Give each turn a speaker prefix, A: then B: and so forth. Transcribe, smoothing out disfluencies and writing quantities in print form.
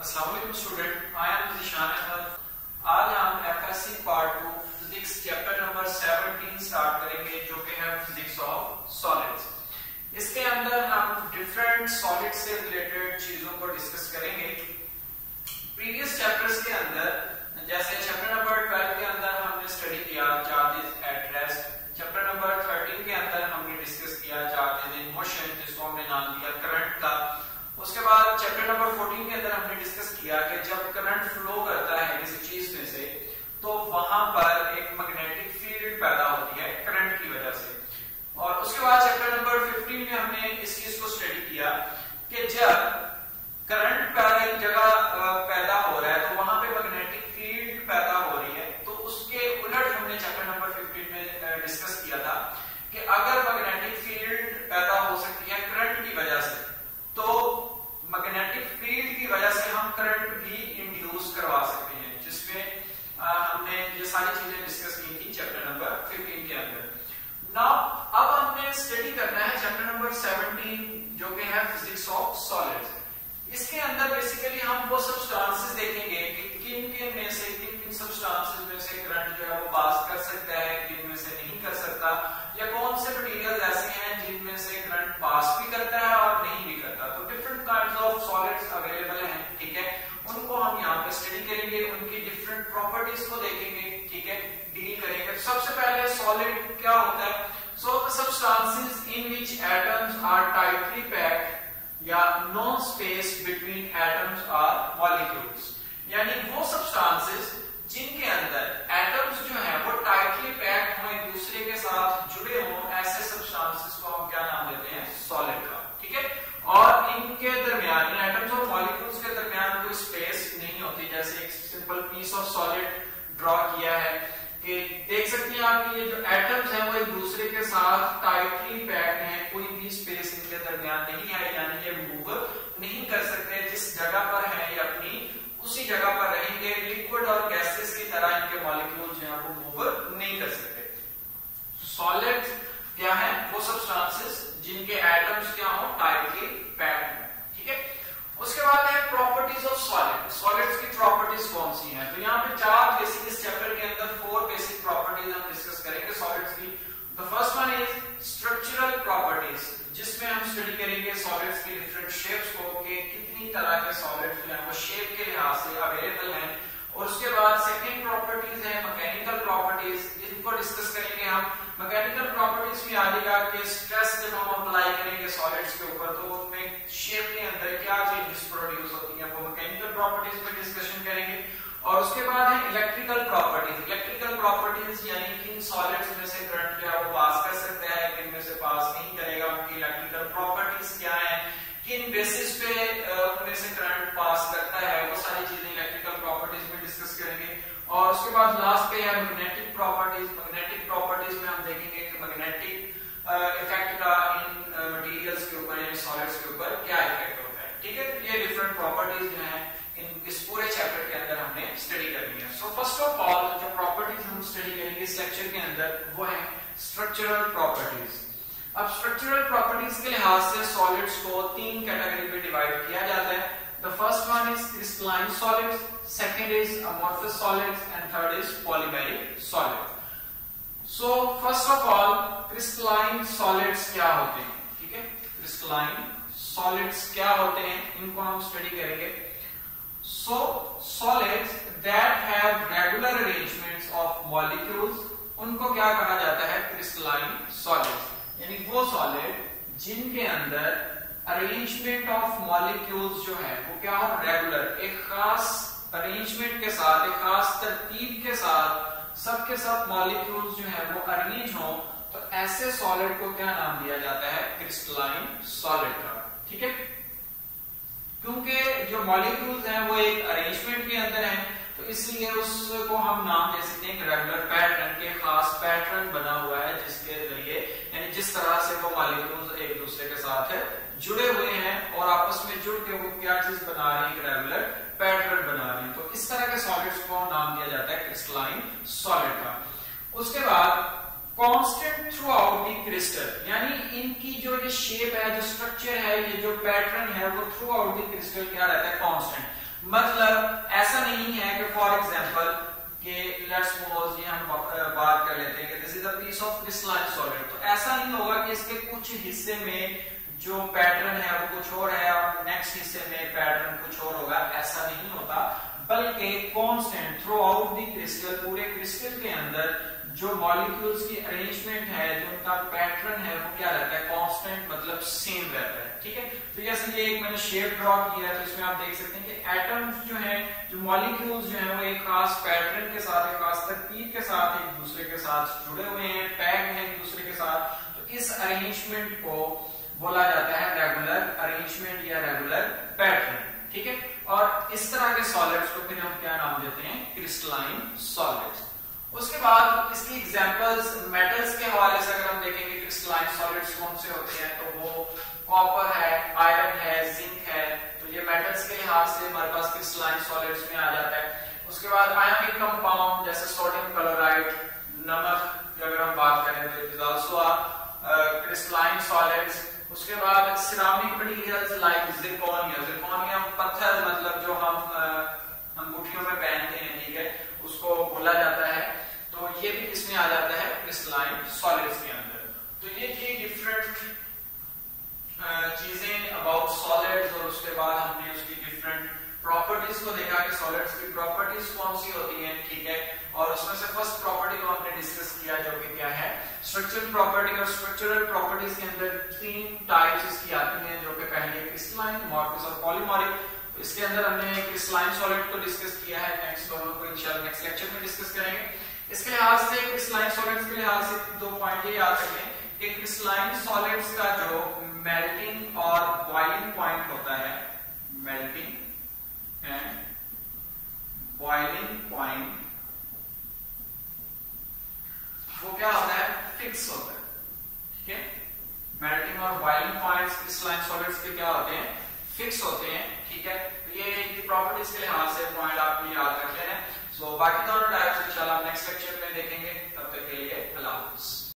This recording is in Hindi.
A: अस्सलाम वालेकुम student, I am Zeeshan Ahmed. आज हम FSc part 2 physics chapter number 17 start करेंगे, जो कि है फिजिक्स ऑफ सॉलिड्स। इसके अंदर हम डिफरेंट सॉलिड से रिलेटेड चीजों को डिस्कस करेंगे। प्रीवियस चैप्टर्स के अंदर जैसे चैप्टर नंबर 12 के अंदर हमने स्टडी किया charges at rest, chapter number 13 के अंदर हमने डिस्कस किया चार्जेस इन मोशन, जिसको हमने नाम दिया करंट का। उसके बाद चैप्टर नंबर 14 के अंदर हमने डिस्कस किया कि जब करंट फ्लो करता है किसी चीज में से, तो वहां पर एक मैग्नेटिक फील्ड पैदा होती है करंट की वजह से। और उसके बाद चैप्टर नंबर 15 में हमने इस चीज को स्टडी किया कि जब करंट का एक जगह पैदा हो रहा है तो वहां पे मैग्नेटिक फील्ड पैदा हो रही है। तो उसके उलट हमने चैप्टर नंबर 15 में डिस्कस किया था कि अगर मैग्नेटिक फील्ड पैदा हो सकती है करंट की वजह से, तो मैग्नेटिक फील्ड की वजह से हम करंट भी इंड्यूस करवा सकते हैं, जिसमें हमने ये सारी चीजें डिस्कस की थी चैप्टर नंबर 15 के अंदर। नाउ अब हमने स्टडी करना है चैप्टर नंबर 17, जो कि है फिजिक्स ऑफ सॉलिड्स। इसके अंदर बेसिकली हम वो सब्सटेंसेस देखेंगे कि किन किन में से किन सब्सटेंसेस में से करंट जो है वो पास कर सकता है, किन में से नहीं कर सकता, या कौन से मटेरियल ऐसे हैं जिनमें से करंट पास भी करता है और नहीं भी करता। तो different kinds of solids available हैं, ठीक है। उनको हम यहाँ पे स्टडी करेंगे, उनकी डिफरेंट प्रॉपर्टीज को देखेंगे, ठीक है, डील करेंगे। सबसे पहले सॉलिड क्या होता है? So the substances in which atoms are tightly packed या no space between atoms are molecules, यानी वो सब्सटेंसेस जिनके अंदर एटम्स जो है वो टाइटली पैक्ड हो, एक दूसरे के साथ जुड़े हों, ऐसे सब्सटेंसेस को हम क्या नाम देते हैं? सॉलिड का, ठीक है। और इनके दरमियान एटम्स और मॉलिक्यूल्स के दरमियान कोई स्पेस नहीं होती। जैसे एक simple piece of solid draw किया है कि देख सकते हैं आप, ये जो एटम्स हैं वो एक दूसरे के साथ टाइटली पैक्ड हैं, कोई भी स्पेस इनके दरमियान नहीं है, यानी ये मूव नहीं कर सकते। जिस जगह पर है ये अपनी उसी जगह पर रहेंगे। लिक्विड और गैसेस की तरह इनके मॉलिक्यूल्स जो हैं वो मूव नहीं कर सकते। सॉलिड्स क्या है? वो सब्सटेंसेस जिनके एटम्स क्या हो? टाइटली पैक्ड हैं, ठीक है। उसके बाद है प्रॉपर्टीज ऑफ सॉलिड। सॉलिड्स की प्रॉपर्टीज कौन सी हैं? तो यहाँ पे चार बेसिक, इस चैप्टर के अंदर 4 बेसिक प्रॉपर्टीज हम डिस्कस करेंगे सॉलिड्स की। The first one is structural properties, जिसमें हम स्टडी करेंगे सॉलिड्स की डिफरेंट शेप्स को, कि कितनी तरह के सॉलिड्स जो हैं वो शेप के लिहाज से अवेलेबल हैं। और उसके बाद सेकंड प्रॉपर्टीज है मैकेनिकल प्रॉपर्टीज, इनको डिस्कस करेंगे हम। मैकेनिकल प्रॉपर्टीज में आ जाएगा कि स्ट्रेस जब हम अप्लाई करेंगे सॉलिड्स के ऊपर तो उनमें शेप के अंदर क्या चेंजेस प्रोड्यूस होती हैं, वो मैकेनिकल प्रॉपर्टीज में डिस्कशन करेंगे। और उसके बाद है इलेक्ट्रिकल प्रॉपर्टीज। इलेक्ट्रिकल प्रॉपर्टीज यानी किन सॉलिड्स में से करंट जो है वो पास कर सकता है, किन में से पास नहीं करेगा, उनकी इलेक्ट्रिकल प्रॉपर्टीज क्या है, किन बेसिस पे उनमें से करंट पास करता है, वो सारी चीजें इलेक्ट्रिकल प्रॉपर्टीज में डिस्कस करेंगे। और उसके बाद लास्ट पे है मैग्नेटिक प्रॉपर्टीज। मैग्नेटिक प्रॉपर्टीज में हम देखेंगे कि मैग्नेटिक इफेक्ट का इन मटेरियल्स के ऊपर यानी सॉलिड्स के ऊपर क्या इफेक्ट होता है, ठीक है। ये डिफरेंट प्रॉपर्टीज जो है इस पूरे चैप्टर के अंदर हमने स्टडी करनी है। सो फर्स्ट ऑफ ऑल जो प्रॉपर्टीज हम स्टडी करेंगे इस लेक्चर के अंदर वो है स्ट्रक्चरल प्रॉपर्टीज। अब स्ट्रक्चरल प्रॉपर्टीज के लिहाज से सॉलिड्स को 3 कैटेगरी में डिवाइड किया जाता है। The first one is crystalline solids, second is amorphous solids and third is polymeric solid. So first of all crystalline solids क्या होते हैं, ठीक है। क्रिस्टलाइन सॉलिड्स क्या होते हैं, इनको हम स्टडी करेंगे। So solids that have regular arrangements of molecules, उनको क्या कहा जाता है? क्रिस्टलाइन सॉलिड्स, यानी वो सॉलिड जिनके अंदर अरेंजमेंट ऑफ मॉलिक्यूल्स जो है वो क्या हो? रेगुलर, एक खास अरेंजमेंट के साथ, एक खास तरतीब के साथ सबके सब मॉलिक्यूल्स जो है वो अरेंज हो, तो ऐसे सॉलिड को क्या नाम दिया जाता है? क्रिस्टलाइन सॉलिड का, ठीक है। क्योंकि जो मॉलिक्यूल्स हैं वो एक अरेंजमेंट के अंदर हैं, तो इसलिए उसको हम नाम दे सकते हैं रेगुलर पैटर्न के, खास पैटर्न बना हुआ है जिसके जरिए, यानी जिस तरह से वो मॉलिक्यूल्स एक दूसरे के साथ जुड़े हुए हैं और आपस में जुड़ के वो क्या चीज बना रही है? रेगुलर पैटर्न बना रही है। तो इस तरह के सॉलिड्स को नाम दिया जाता है क्रिस्टलाइन सॉलिड का। उसके बाद constant through out the crystal, यानी इनकी जो ये शेप है, जो स्ट्रक्चर है, ये जो पैटर्न है वो थ्रू आउट द क्रिस्टल क्या रहता है? कांस्टेंट। मतलब ऐसा नहीं है कि फॉर एग्जांपल कि लेट्स सपोज ये हम बात कर लेते हैं कि this is a piece of crystalline solid, तो ऐसा नहीं होगा कि इसके कुछ हिस्से में जो पैटर्न है वो कुछ और है और नेक्स्ट हिस्से में पैटर्न कुछ और होगा, ऐसा नहीं होता, बल्कि constant through out the crystal, पूरे क्रिस्टल के अंदर जो मॉलिक्यूल्स की अरेंजमेंट है, जो उनका पैटर्न है, वो क्या रहता है, कांस्टेंट मतलब सेम रहता है। ठीक है, तो जैसे ये एक मैंने शेप ड्रॉ किया है, तो इसमें आप देख सकते हैं कि एटम्स जो हैं, जो मॉलिक्यूल्स जो हैं, वो एक खास पैटर्न के साथ, एक खास तरतीब के साथ एक दूसरे के साथ जुड़े हुए हैं, पैक्ड हैं एक दूसरे के साथ। तो इस अरेंजमेंट को बोला जाता है रेगुलर अरेंजमेंट या रेगुलर पैटर्न। ठीक है, और इस तरह के सॉलिड्स को फिर हम क्या नाम देते हैं, क्रिस्टलाइन सॉलिड्स। उसके बाद इसकी एग्जांपल्स मेटल्स के हवाले से अगर हम देखेंगे क्रिस्टलाइन सॉलिड्स कौन से होते हैं, तो वो कॉपर है, आयरन है, जिंक है, तो ये मेटल्स के लिहाज से हमारे पास क्रिस्टलाइन सॉलिड्स में आ जाता है। उसके बाद आयोनिक कंपाउंड जैसे सोडियम क्लोराइड, नमक की अगर हम बात करें तो it is also crystalline solids. उसके बाद ceramic materials like zirconium, zirconium पत्थर मतलब जो हम अंगूठियों में पहनते हैं, ठीक है, उसको बोला जाता है, तो ये भी इसमें आ जाता है क्रिस्टलाइन सॉलिड्स के अंदर। तो ये थी डिफरेंट चीजें अबाउट सॉलिड्स, और उसके बाद हमने उसकी डिफरेंट प्रॉपर्टीज को देखा कि सॉलिड्स की प्रॉपर्टीज कौन सी होती हैं। ठीक है, और उसमें से फर्स्ट प्रॉपर्टी को हमने डिस्कस किया जो कि क्या है, स्ट्रक्चरल प्रॉपर्टी। और स्ट्रक्चरल प्रॉपर्टीज के अंदर 3 टाइप्स इसकी आती हैं, जो कि पहले क्रिस्टलाइन, अमॉर्फस और पॉलीमॉरिक। तो इसके अंदर हमने क्रिस्टलाइन सॉलिड को डिस्कस किया है, नेक्स्ट दोनों को इंशाल्लाह नेक्स्ट लेक्चर में डिस्कस करेंगे। इसके लिहाज से क्रिस्टलाइन सॉलिड्स के लिहाज से 2 पॉइंट ये याद रखें कि क्रिस्टलाइन सॉलिड्स का जो मेल्टिंग और बॉइलिंग पॉइंट होता है, मेल्टिंग एंड बॉइलिंग पॉइंट, वो क्या होता है, फिक्स होता है। ठीक है, मेल्टिंग और बॉइलिंग पॉइंट्स क्रिस्टलाइन सॉलिड्स के क्या होते हैं, फिक्स होते हैं। ठीक है, तो ये इनकी प्रॉपर्टीज के लिहाज से पॉइंट आप याद रख लेना। सो बाकी दोनों टाइप्स इंशाल्लाह नेक्स्ट लेक्चर में देखेंगे।